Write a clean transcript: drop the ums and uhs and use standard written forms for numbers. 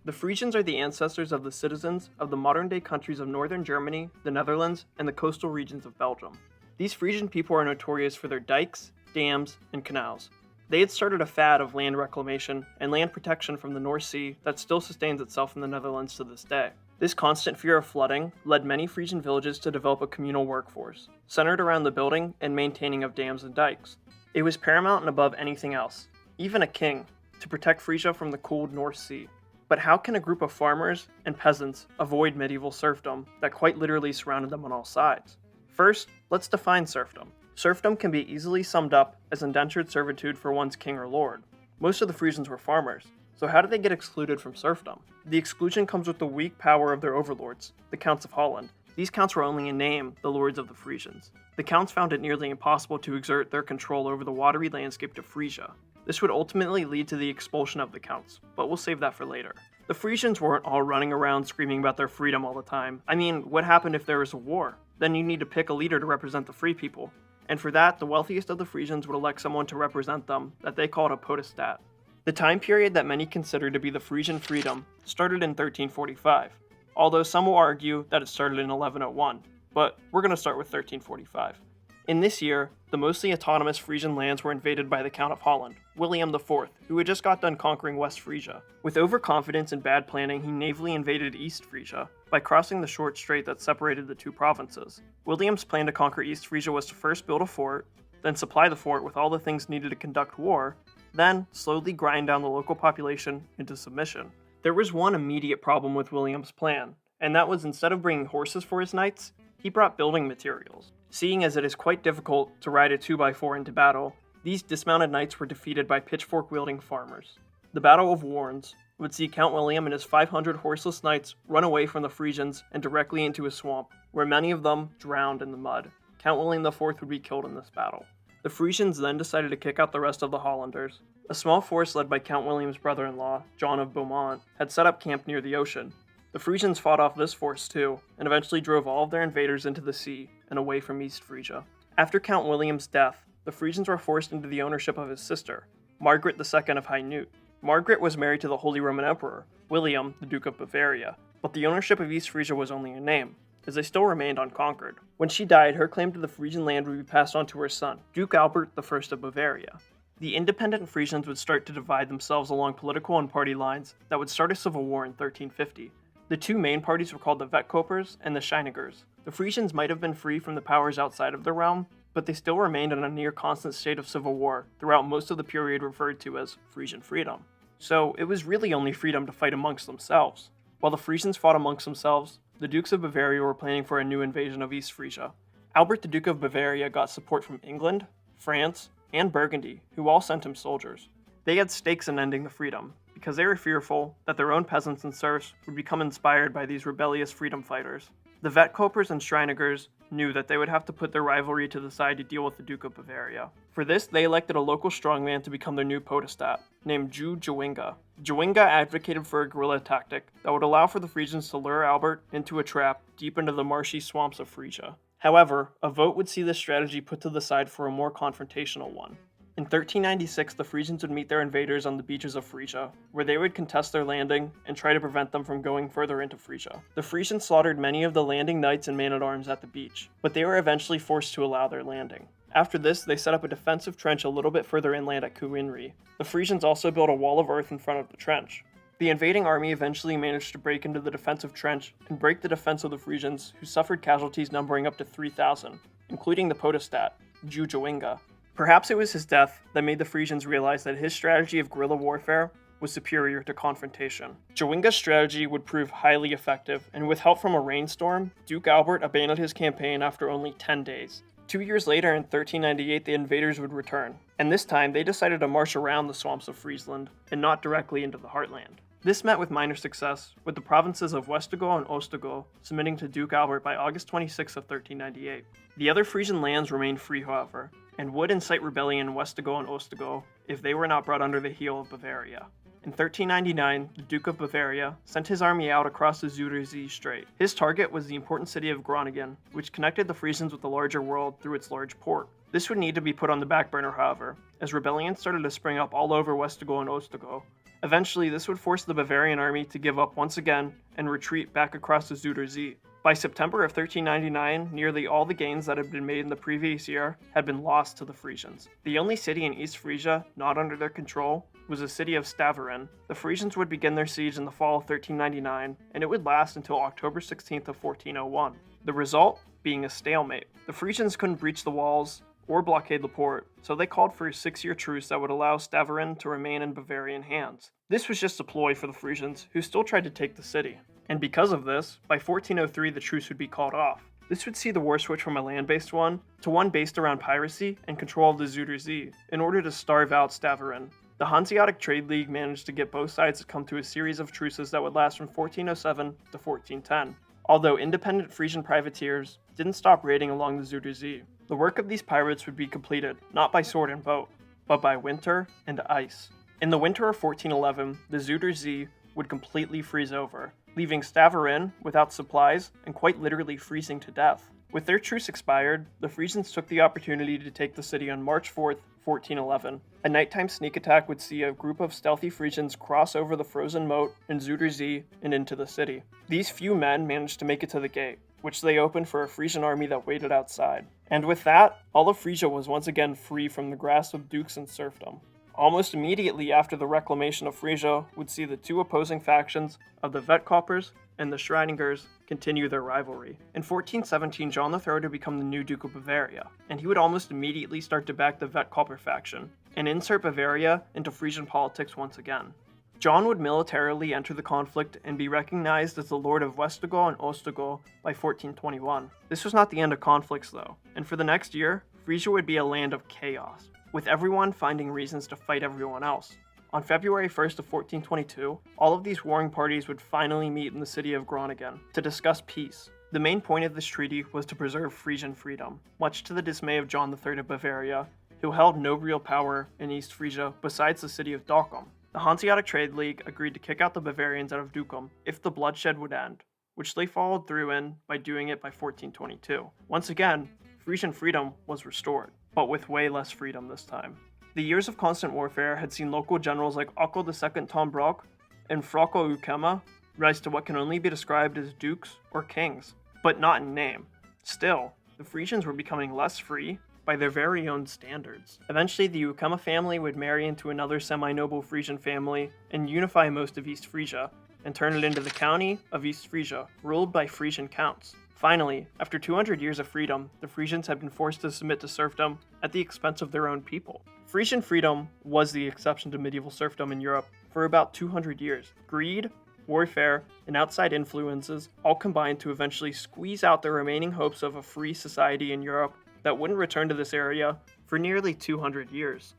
The Frisians are the ancestors of the citizens of the modern-day countries of northern Germany, the Netherlands, and the coastal regions of Belgium. These Frisian people are notorious for their dikes, dams, and canals. They had started a fad of land reclamation and land protection from the North Sea that still sustains itself in the Netherlands to this day. This constant fear of flooding led many Frisian villages to develop a communal workforce, centered around the building and maintaining of dams and dikes. It was paramount and above anything else, even a king, to protect Frisia from the cold North Sea. But how can a group of farmers and peasants avoid medieval serfdom that quite literally surrounded them on all sides? First, let's define serfdom. Serfdom can be easily summed up as indentured servitude for one's king or lord. Most of the Frisians were farmers, so how did they get excluded from serfdom? The exclusion comes with the weak power of their overlords, the Counts of Holland. These counts were only in name the lords of the Frisians. The counts found it nearly impossible to exert their control over the watery landscape of Frisia. This would ultimately lead to the expulsion of the counts, but we'll save that for later. The Frisians weren't all running around screaming about their freedom all the time. I mean, what happened if there was a war? Then you need to pick a leader to represent the free people. And for that, the wealthiest of the Frisians would elect someone to represent them that they called a podestat. The time period that many consider to be the Frisian freedom started in 1345, although some will argue that it started in 1101, but we're going to start with 1345. In this year, the mostly autonomous Frisian lands were invaded by the Count of Holland, William IV, who had just got done conquering West Frisia. With overconfidence and bad planning, he navally invaded East Frisia by crossing the short strait that separated the two provinces. William's plan to conquer East Frisia was to first build a fort, then supply the fort with all the things needed to conduct war, then slowly grind down the local population into submission. There was one immediate problem with William's plan, and that was instead of bringing horses for his knights, he brought building materials. Seeing as it is quite difficult to ride a 2x4 into battle, these dismounted knights were defeated by pitchfork-wielding farmers. The Battle of Warnes would see Count William and his 500 horseless knights run away from the Frisians and directly into a swamp, where many of them drowned in the mud. Count William IV would be killed in this battle. The Frisians then decided to kick out the rest of the Hollanders. A small force led by Count William's brother-in-law, John of Beaumont, had set up camp near the ocean. The Frisians fought off this force too, and eventually drove all of their invaders into the sea and away from East Frisia. After Count William's death, the Frisians were forced into the ownership of his sister, Margaret II of Hainaut. Margaret was married to the Holy Roman Emperor, William, the Duke of Bavaria, but the ownership of East Frisia was only in name, as they still remained unconquered. When she died, her claim to the Frisian land would be passed on to her son, Duke Albert I of Bavaria. The independent Frisians would start to divide themselves along political and party lines that would start a civil war in 1350. The two main parties were called the Vetkopers and the Scheinigers. The Frisians might have been free from the powers outside of their realm, but they still remained in a near constant state of civil war throughout most of the period referred to as Frisian freedom. So it was really only freedom to fight amongst themselves. While the Frisians fought amongst themselves, the Dukes of Bavaria were planning for a new invasion of East Frisia. Albert the Duke of Bavaria got support from England, France, and Burgundy, who all sent him soldiers. They had stakes in ending the freedom, because they were fearful that their own peasants and serfs would become inspired by these rebellious freedom fighters. The Vetkopers and Scheinigers knew that they would have to put their rivalry to the side to deal with the Duke of Bavaria. For this, they elected a local strongman to become their new podestat, named Ju Jawinga. Jawinga advocated for a guerrilla tactic that would allow for the Frisians to lure Albert into a trap deep into the marshy swamps of Frisia. However, a vote would see this strategy put to the side for a more confrontational one. In 1396, the Frisians would meet their invaders on the beaches of Frisia, where they would contest their landing and try to prevent them from going further into Frisia. The Frisians slaughtered many of the landing knights and men-at-arms at the beach, but they were eventually forced to allow their landing. After this, they set up a defensive trench a little bit further inland at Cooinry. The Frisians also built a wall of earth in front of the trench. The invading army eventually managed to break into the defensive trench and break the defense of the Frisians, who suffered casualties numbering up to 3,000, including the podestat, Ju Jawinga. Perhaps it was his death that made the Frisians realize that his strategy of guerrilla warfare was superior to confrontation. Jawinga's strategy would prove highly effective, and with help from a rainstorm, Duke Albert abandoned his campaign after only 10 days. 2 years later, in 1398, the invaders would return, and this time they decided to march around the swamps of Friesland and not directly into the heartland. This met with minor success, with the provinces of Westergo and Oostergo submitting to Duke Albert by August 26 of 1398. The other Frisian lands remained free, however, and would incite rebellion in Westergo and Oostergo if they were not brought under the heel of Bavaria. In 1399, the Duke of Bavaria sent his army out across the Zuiderzee Strait. His target was the important city of Groningen, which connected the Frisians with the larger world through its large port. This would need to be put on the back burner, however, as rebellions started to spring up all over Westergo and Oostergo, Eventually, this would force the Bavarian army to give up once again and retreat back across the Zuider Zee. By September of 1399, nearly all the gains that had been made in the previous year had been lost to the Frisians. The only city in East Frisia not under their control was the city of Staveren. The Frisians would begin their siege in the fall of 1399, and it would last until October 16th of 1401. The result being a stalemate. The Frisians couldn't breach the walls or blockade the port, so they called for a 6-year truce that would allow Staveren to remain in Bavarian hands. This was just a ploy for the Frisians, who still tried to take the city. And because of this, by 1403 the truce would be called off. This would see the war switch from a land-based one to one based around piracy and control of the Zuider Zee, in order to starve out Staveren. The Hanseatic Trade League managed to get both sides to come to a series of truces that would last from 1407 to 1410, although independent Frisian privateers didn't stop raiding along the Zuider Zee. The work of these pirates would be completed not by sword and boat, but by winter and ice. In the winter of 1411, the Zuider Zee would completely freeze over, leaving Staveren without supplies and quite literally freezing to death. With their truce expired, the Frisians took the opportunity to take the city on March 4th, 1411. A nighttime sneak attack would see a group of stealthy Frisians cross over the frozen moat in Zuider Zee and into the city. These few men managed to make it to the gate, which they opened for a Frisian army that waited outside. And with that, all of Frisia was once again free from the grasp of dukes and serfdom. Almost immediately after the reclamation of Frisia would see the two opposing factions of the Vetkoppers and the Schreininger's continue their rivalry. In 1417, John III would become the new Duke of Bavaria, and he would almost immediately start to back the Vetkopper faction and insert Bavaria into Frisian politics once again. John would militarily enter the conflict and be recognized as the Lord of Westergoo and Oostergoo by 1421. This was not the end of conflicts though, and for the next year, Frisia would be a land of chaos, with everyone finding reasons to fight everyone else. On February 1st of 1422, all of these warring parties would finally meet in the city of Groningen to discuss peace. The main point of this treaty was to preserve Frisian freedom, much to the dismay of John III of Bavaria, who held no real power in East Frisia besides the city of Dokkum. The Hanseatic Trade League agreed to kick out the Bavarians out of Dokkum if the bloodshed would end, which they followed through in by doing it by 1422. Once again, Frisian freedom was restored, but with way less freedom this time. The years of constant warfare had seen local generals like Otto II Tom Brock and Frocko Ukema rise to what can only be described as dukes or kings, but not in name. Still, the Frisians were becoming less free by their very own standards. Eventually, the Ukema family would marry into another semi-noble Frisian family and unify most of East Frisia, and turn it into the county of East Frisia, ruled by Frisian counts. Finally, after 200 years of freedom, the Frisians had been forced to submit to serfdom at the expense of their own people. Frisian freedom was the exception to medieval serfdom in Europe for about 200 years. Greed, warfare, and outside influences all combined to eventually squeeze out the remaining hopes of a free society in Europe that wouldn't return to this area for nearly 200 years.